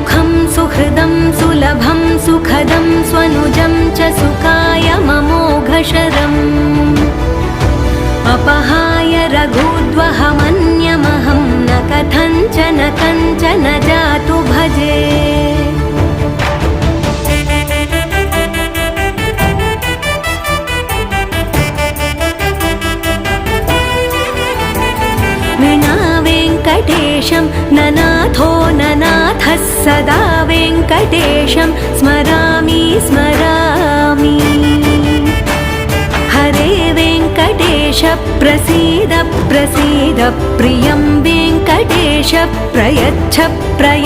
सुखं सुहृदं सुलभं सुखदं स्वनुजं च सुखाय ममोघशरम् अपहाय रघुद्वहमन्यमहं न कथञ्चन कञ्चन जातु भजे। विना वेङ्कटेशं ननाथो ननाथः सदा वेङ्कटेशं स्मरामि स्मरामि। हरे वेङ्कटेश प्रसीद प्रसीद प्रियं वेङ्कटेश प्रयच्छ प्रयच्छ।